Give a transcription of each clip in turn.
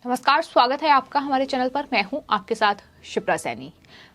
नमस्कार, स्वागत है आपका हमारे चैनल पर। मैं हूं आपके साथ शिप्रा सैनी।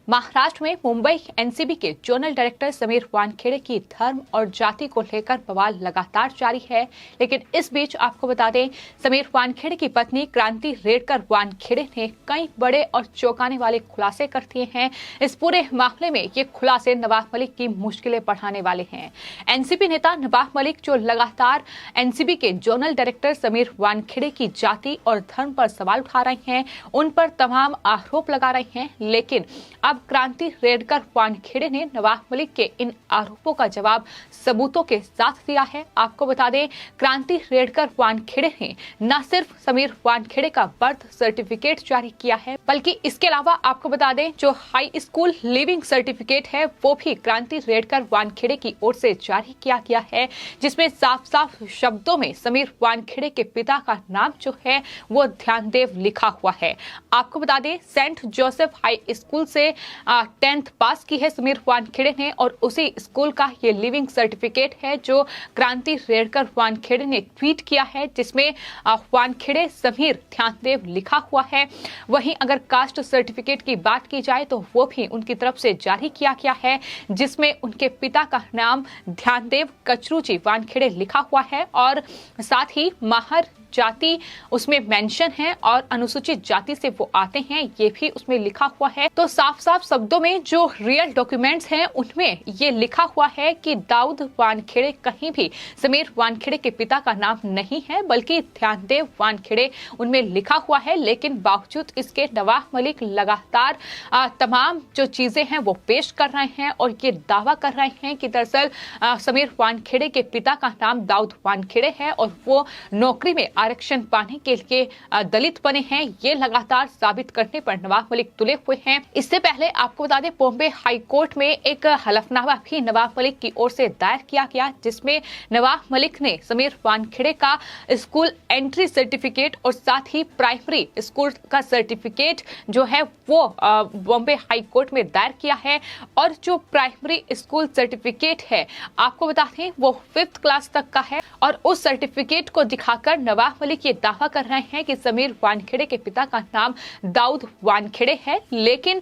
महाराष्ट्र में मुंबई एनसीबी के जोनल डायरेक्टर समीर वानखेड़े की धर्म और जाति को लेकर बवाल लगातार जारी है। लेकिन इस बीच आपको बता दें, समीर वानखेड़े की पत्नी क्रांति रेडकर वानखेड़े ने कई बड़े और चौंकाने वाले खुलासे कर दिए हैं। इस पूरे मामले में ये खुलासे नवाब मलिक की मुश्किलें बढ़ाने वाले हैं। एनसीबी नेता नवाब मलिक, जो लगातार एनसीबी के जोनल डायरेक्टर समीर वानखेड़े की जाति और धर्म पर सवाल उठा रहे हैं, उन पर तमाम आरोप लगा रहे हैं। लेकिन अब क्रांति रेडकर वानखेड़े ने नवाब मलिक के इन आरोपों का जवाब सबूतों के साथ दिया है। आपको बता दें, क्रांति रेडकर वानखेड़े ने न सिर्फ समीर वानखेड़े का बर्थ सर्टिफिकेट जारी किया है, बल्कि इसके अलावा आपको बता दें, जो हाई स्कूल लिविंग सर्टिफिकेट है वो भी क्रांति रेडकर वानखेड़े की ओर से जारी किया गया है, जिसमें साफ साफ शब्दों में समीर वानखेड़े के पिता का नाम जो है वो ध्यानदेव लिखा हुआ है। आपको बता दें, सेंट जोसेफ हाई स्कूल से 10th पास की है समीर वानखेड़े ने, और उसी स्कूल का ये लिविंग सर्टिफिकेट है जो क्रांति रेडकर वानखेड़े ने ट्वीट किया है, जिसमें वानखेड़े समीर ध्यानदेव लिखा हुआ है। वहीं अगर कास्ट सर्टिफिकेट की बात की जाए तो वो भी उनकी तरफ से जारी किया गया है, जिसमें उनके पिता का नाम ध्यानदेव कचरूजी वानखेड़े लिखा हुआ है, और साथ ही माहर जाति उसमें मेंशन है और अनुसूचित जाति से वो आते हैं, ये भी उसमें लिखा हुआ है। तो साफ साफ शब्दों में जो रियल डॉक्यूमेंट्स हैं उनमें ये लिखा हुआ है कि दाऊद वानखेड़े कहीं भी समीर वानखेड़े के पिता का नाम नहीं है, बल्कि ध्यानदेव वानखेड़े उनमें लिखा हुआ है। लेकिन बावजूद इसके नवाब मलिक लगातार तमाम जो चीजें हैं वो पेश कर रहे हैं और ये दावा कर रहे हैं कि दरअसल समीर वानखेड़े के पिता का नाम दाऊद वानखेड़े है और वो नौकरी में आरक्षण पाने के लिए दलित बने हैं। ये लगातार साबित करने पर नवाब मलिक तुले हुए हैं। इससे पहले आपको बता दें, बॉम्बे हाई कोर्ट में एक हलफनामा भी नवाब मलिक की ओर से दायर किया गया, जिसमें नवाब मलिक ने समीर वानखेड़े का स्कूल एंट्री सर्टिफिकेट और साथ ही प्राइमरी स्कूल का सर्टिफिकेट जो है वो बॉम्बे हाई कोर्ट में दायर किया है। और जो प्राइमरी स्कूल सर्टिफिकेट है, आपको बता दें, वो 5th क्लास तक का है, और उस सर्टिफिकेट को दिखाकर नवाब मलिक ये दावा कर रहे हैं कि समीर वानखेड़े के पिता का नाम दाऊद वानखेड़े है। लेकिन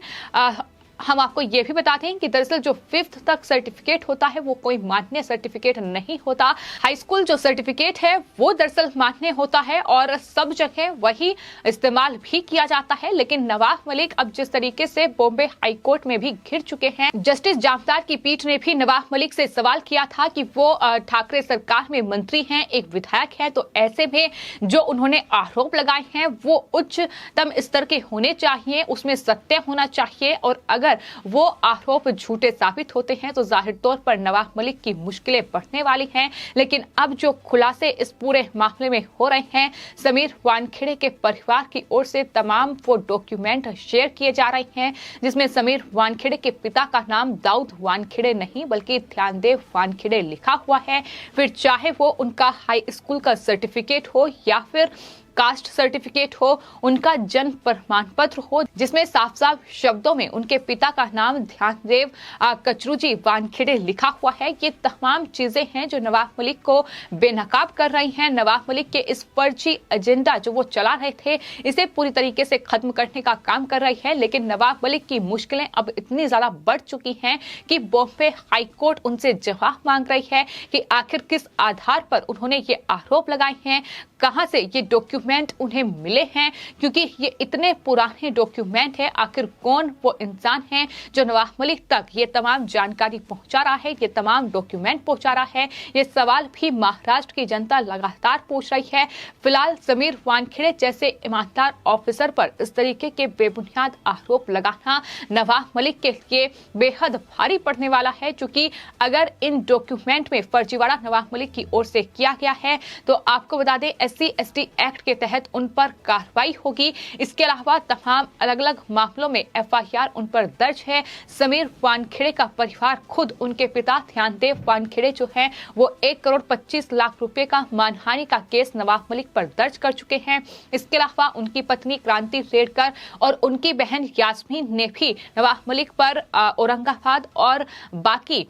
हम आपको ये भी बता दें कि दरअसल जो 5th तक सर्टिफिकेट होता है वो कोई मान्य सर्टिफिकेट नहीं होता। हाई स्कूल जो सर्टिफिकेट है वो दरअसल मान्य होता है और सब जगह वही इस्तेमाल भी किया जाता है। लेकिन नवाब मलिक अब जिस तरीके से बॉम्बे हाई कोर्ट में भी घिर चुके हैं, जस्टिस जामदार की पीठ ने भी नवाब मलिक से सवाल किया था कि वो ठाकरे सरकार में मंत्री हैं, एक विधायक है, तो ऐसे में जो उन्होंने आरोप लगाए हैं वो उच्चतम स्तर के होने चाहिए, उसमें सत्य होना चाहिए, और अगर वो आरोप झूठे साबित होते हैं तो जाहिर तौर पर नवाब मलिक की मुश्किलें बढ़ने वाली हैं। लेकिन अब जो खुलासे इस पूरे मामले में हो रहे हैं, समीर वानखेड़े के परिवार की ओर से तमाम वो डॉक्यूमेंट शेयर किए जा रहे हैं, जिसमें समीर वानखेड़े के पिता का नाम दाऊद वानखेड़े नहीं बल्कि ध्यानदेव वानखेड़े लिखा हुआ है। फिर चाहे वो उनका हाई स्कूल का सर्टिफिकेट हो या फिर कास्ट सर्टिफिकेट हो, उनका जन्म प्रमाण पत्र हो, जिसमें साफ साफ शब्दों में उनके पिता का नाम ध्यानदेव कचरूजी वानखेड़े लिखा हुआ है। ये तमाम चीजें हैं जो नवाब मलिक को बेनकाब कर रही हैं। नवाब मलिक के इस फर्जी एजेंडा जो वो चला रहे थे, इसे पूरी तरीके से खत्म करने का काम कर रही है। लेकिन नवाब मलिक की मुश्किलें अब इतनी ज्यादा बढ़ चुकी हैं कि बॉम्बे हाई कोर्ट उनसे जवाब मांग रही है कि आखिर किस आधार पर उन्होंने ये आरोप लगाए हैं, कहां से ये डॉक्यूमेंट उन्हें मिले हैं, क्योंकि ये इतने पुराने डॉक्यूमेंट है। आखिर कौन वो इंसान है जो नवाब मलिक तक ये तमाम जानकारी पहुंचा रहा है, ये तमाम डॉक्यूमेंट पहुंचा रहा है? ये सवाल भी महाराष्ट्र की जनता लगातार पूछ रही है। फिलहाल समीर वानखेड़े जैसे ईमानदार ऑफिसर पर इस तरीके के बेबुनियाद आरोप लगाना नवाब मलिक के लिए बेहद भारी पड़ने वाला है, क्योंकि अगर इन डॉक्यूमेंट में फर्जीवाड़ा नवाब मलिक की ओर से किया गया है तो आपको बता दें, SC/ST एक्ट के तहत उन पर कार्रवाई होगी। इसके अलावा तमाम अलग अलग मामलों में FIR उन पर दर्ज है। समीर वानखेड़े का परिवार खुद उनके पिता ध्यानदेव वानखेड़े जो है वो 1,25,00,000 रुपए का मानहानि का केस नवाब मलिक पर दर्ज कर चुके हैं। इसके अलावा उनकी पत्नी क्रांति रेडकर और उनकी बहन यास्मीन ने भी नवाब मलिक पर औरंगाबाद और बाकी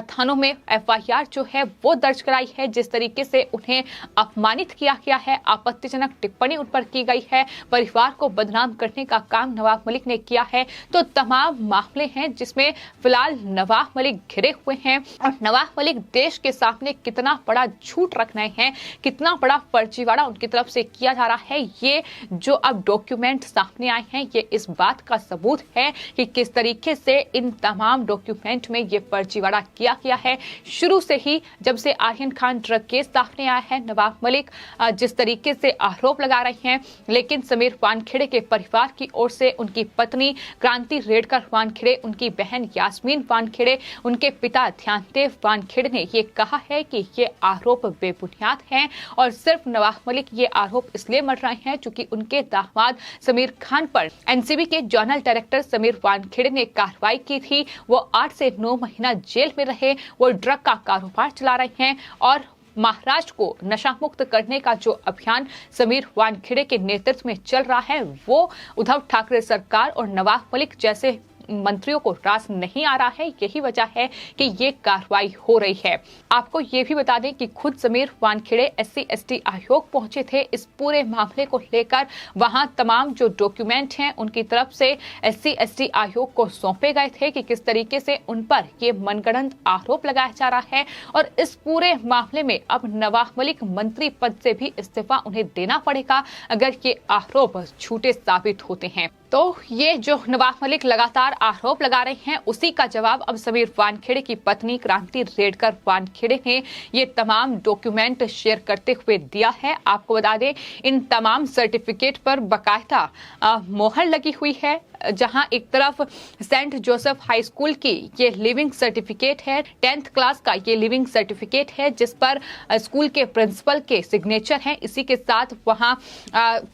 थानों में FIR जो है वो दर्ज कराई है। जिस तरीके से उन्हें अपमानित किया गया है, आपत्तिजनक अपमानजनक टिप्पणी उन पर की गई है, परिवार को बदनाम करने का काम नवाब मलिक ने किया है। तो तमाम मामले हैं जिसमें फिलहाल नवाब मलिक घिरे हुए हैं और नवाब मलिक देश के सामने कितना बड़ा झूठ रख रहे हैं, कितना बड़ा फर्जीवाड़ा उनकी तरफ से किया जा रहा है। ये जो अब डॉक्यूमेंट सामने आए हैं ये इस बात का सबूत है कि किस तरीके से इन तमाम डॉक्यूमेंट में ये फर्जीवाड़ा किया गया है। शुरू से ही जब से आर्यन खान ड्रग केस सामने आया है, नवाब मलिक जिस तरीके से आरोप लगा रहे हैं, लेकिन समीर वानखेड़े के परिवार की ओर से उनकी पत्नी क्रांति रेडकर वानखेड़े, उनकी बहन यास्मीन वानखेड़े, उनके पिता ध्यानदेव वानखेड़े ने ये कहा है कि ये आरोप बेबुनियाद हैं और सिर्फ नवाब मलिक ये आरोप इसलिए मर रहे हैं क्योंकि उनके दामाद समीर खान पर एनसीबी के जोनल डायरेक्टर समीर वानखेड़े ने कार्रवाई की थी। वो 8 से 9 महीना जेल में रहे। वो ड्रग का कारोबार चला रहे हैं और महाराष्ट्र को नशा मुक्त करने का जो अभियान समीर वानखेड़े के नेतृत्व में चल रहा है वो उद्धव ठाकरे सरकार और नवाब मलिक जैसे मंत्रियों को रास नहीं आ रहा है। यही वजह है कि ये कार्रवाई हो रही है। आपको ये भी बता दें कि खुद समीर वानखेड़े SC/ST आयोग पहुंचे थे इस पूरे मामले को लेकर। वहां तमाम जो डॉक्यूमेंट हैं उनकी तरफ से SC/ST आयोग को सौंपे गए थे कि किस तरीके से उन पर ये मनगढ़ंत आरोप लगाया जा रहा है और इस पूरे मामले में अब नवाब मलिक मंत्री पद से भी इस्तीफा उन्हें देना पड़ेगा अगर ये आरोप झूठे साबित होते हैं। तो ये जो नवाब मलिक लगातार आरोप लगा रहे हैं उसी का जवाब अब समीर वानखेड़े की पत्नी क्रांति रेडकर वानखेड़े ने ये तमाम डॉक्यूमेंट शेयर करते हुए दिया है। आपको बता दें इन तमाम सर्टिफिकेट पर बाकायदा मोहर लगी हुई है, जहां एक तरफ सेंट जोसेफ हाई स्कूल की ये लिविंग सर्टिफिकेट है, 10th क्लास का ये लिविंग सर्टिफिकेट है जिस पर स्कूल के प्रिंसिपल के सिग्नेचर हैं। इसी के साथ वहां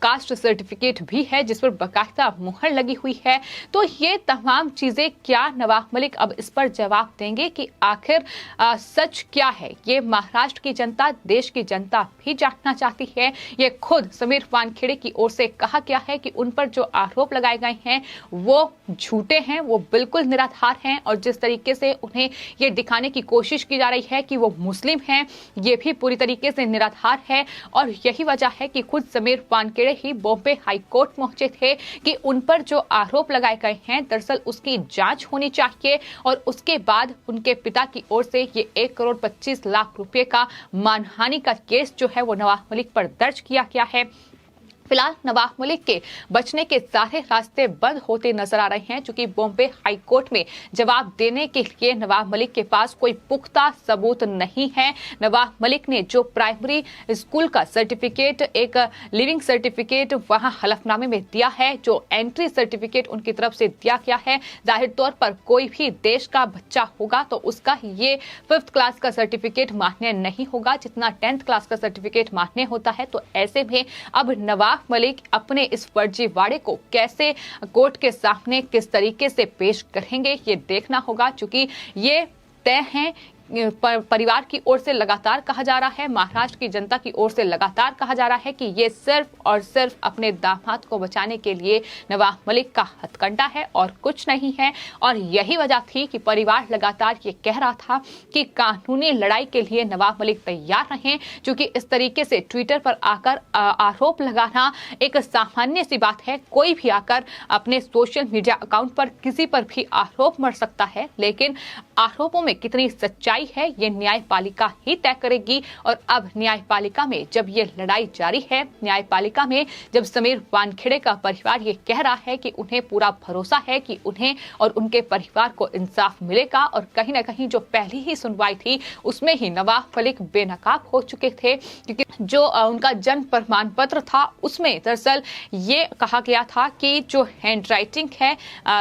कास्ट सर्टिफिकेट भी है जिस पर बाकायदा मुहर लगी हुई है। तो ये तमाम चीजें क्या नवाब मलिक अब इस पर जवाब देंगे कि आखिर सच क्या है? ये महाराष्ट्र की जनता, देश की जनता भी जानना चाहती है। ये खुद समीर वानखेड़े की ओर से कहा गया है कि उन पर जो आरोप लगाए गए हैं वो झूठे हैं, वो बिल्कुल निराधार हैं और जिस तरीके से उन्हें ये दिखाने की कोशिश की जा रही है कि वो मुस्लिम हैं, ये भी पूरी तरीके से निराधार है। और यही वजह है कि खुद समीर वानखेड़े ही बॉम्बे हाई कोर्ट पहुंचे थे कि उन पर जो आरोप लगाए गए हैं दरअसल उसकी जांच होनी चाहिए और उसके बाद उनके पिता की ओर से ये 1,25,00,000 रुपए का मानहानि का केस जो है वो नवाब मलिक पर दर्ज किया गया है। फिलहाल नवाब मलिक के बचने के सारे रास्ते बंद होते नजर आ रहे हैं क्योंकि बॉम्बे हाई कोर्ट में जवाब देने के लिए नवाब मलिक के पास कोई पुख्ता सबूत नहीं है। नवाब मलिक ने जो प्राइमरी स्कूल का सर्टिफिकेट, एक लिविंग सर्टिफिकेट वहां हलफनामे में दिया है, जो एंट्री सर्टिफिकेट उनकी तरफ से दिया गया है, जाहिर तौर पर कोई भी देश का बच्चा होगा तो उसका ये 5th क्लास का सर्टिफिकेट मान्य नहीं होगा जितना 10th क्लास का सर्टिफिकेट मान्य होता है। तो ऐसे में अब नवाब मलिक अपने इस फर्जीवाड़े को कैसे कोर्ट के सामने किस तरीके से पेश करेंगे ये देखना होगा, क्योंकि ये तय है। परिवार की ओर से लगातार कहा जा रहा है, महाराष्ट्र की जनता की ओर से लगातार कहा जा रहा है कि ये सिर्फ और सिर्फ अपने दामाद को बचाने के लिए नवाब मलिक का हथकंडा है और कुछ नहीं है। और यही वजह थी कि परिवार लगातार ये कह रहा था कि कानूनी लड़ाई के लिए नवाब मलिक तैयार रहें, क्योंकि इस तरीके से ट्विटर पर आकर आरोप लगाना एक सामान्य सी बात है। कोई भी आकर अपने सोशल मीडिया अकाउंट पर किसी पर भी आरोप मर सकता है, लेकिन आरोपों में कितनी सच्चाई है ये न्यायपालिका ही तय करेगी। और अब न्यायपालिका में जब ये लड़ाई जारी है, न्यायपालिका में जब समीर वानखेड़े का परिवार ये कह रहा है कि उन्हें पूरा भरोसा है कि उन्हें और उनके परिवार को इंसाफ मिलेगा, और कहीं ना कहीं जो पहली ही सुनवाई थी उसमें ही नवाब मलिक बेनकाब हो चुके थे, क्योंकि जो उनका जन्म प्रमाण पत्र था उसमें दरअसल ये कहा गया था कि जो हैंड राइटिंग है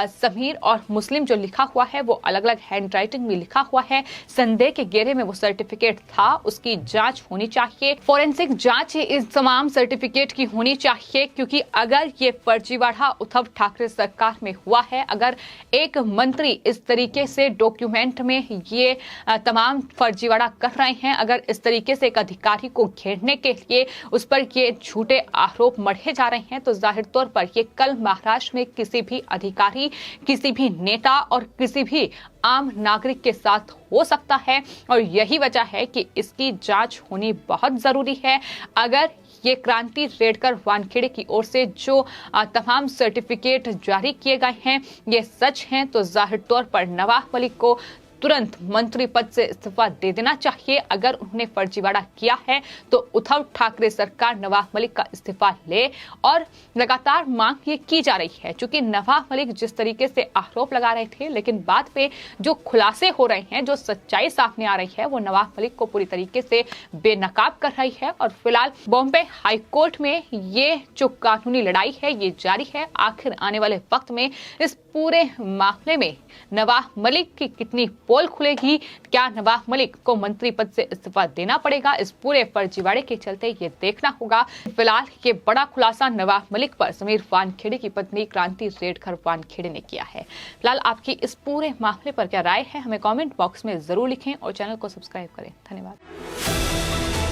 समीर और मुस्लिम जो लिखा हुआ है वो अलग अलग हैंड राइटिंग में लिखा हुआ है। संदेह के घेरे में वो सर्टिफिकेट था, उसकी जांच होनी चाहिए, फोरेंसिक जांच इस तमाम सर्टिफिकेट की होनी चाहिए, क्योंकि अगर ये फर्जीवाड़ा उद्धव ठाकरे सरकार में हुआ है, अगर एक मंत्री इस तरीके से डॉक्यूमेंट में ये तमाम फर्जीवाड़ा कर रहे हैं, अगर इस तरीके से एक अधिकारी को घेरने के लिए उस पर ये झूठे आरोप मढ़े जा रहे हैं, तो जाहिर तौर पर ये कल महाराष्ट्र में किसी भी अधिकारी, किसी भी नेता और किसी भी आम नागरिक के साथ हो सकता है। और यही वजह है कि इसकी जांच होनी बहुत जरूरी है। अगर ये क्रांति रेडकर वानखेड़े की ओर से जो तमाम सर्टिफिकेट जारी किए गए हैं ये सच हैं तो जाहिर तौर पर नवाब मलिक को तुरंत मंत्री पद से इस्तीफा दे देना चाहिए। अगर उन्होंने फर्जीवाड़ा किया है तो उद्धव ठाकरे सरकार नवाब मलिक का इस्तीफा ले। और लगातार मांग ये की जा रही है, क्योंकि नवाब मलिक जिस तरीके से आरोप लगा रहे थे, लेकिन बाद में जो खुलासे हो रहे हैं, जो सच्चाई सामने आ रही है, वो नवाब मलिक को पूरी तरीके से बेनकाब कर रही है। और फिलहाल बॉम्बे हाई कोर्ट में ये जो कानूनी लड़ाई है ये जारी है। आखिर आने वाले वक्त में इस पूरे मामले में नवाब मलिक की कितनी पोल खुलेगी, क्या नवाब मलिक को मंत्री पद से इस्तीफा देना पड़ेगा, इस पूरे फर्जीवाड़े के चलते ये देखना होगा। फिलहाल ये बड़ा खुलासा नवाब मलिक पर समीर वानखेड़े की पत्नी क्रांति रेडकर वानखेड़े ने किया है। फिलहाल आपकी इस पूरे मामले पर क्या राय है, हमें कमेंट बॉक्स में जरूर लिखें और चैनल को सब्सक्राइब करें। धन्यवाद।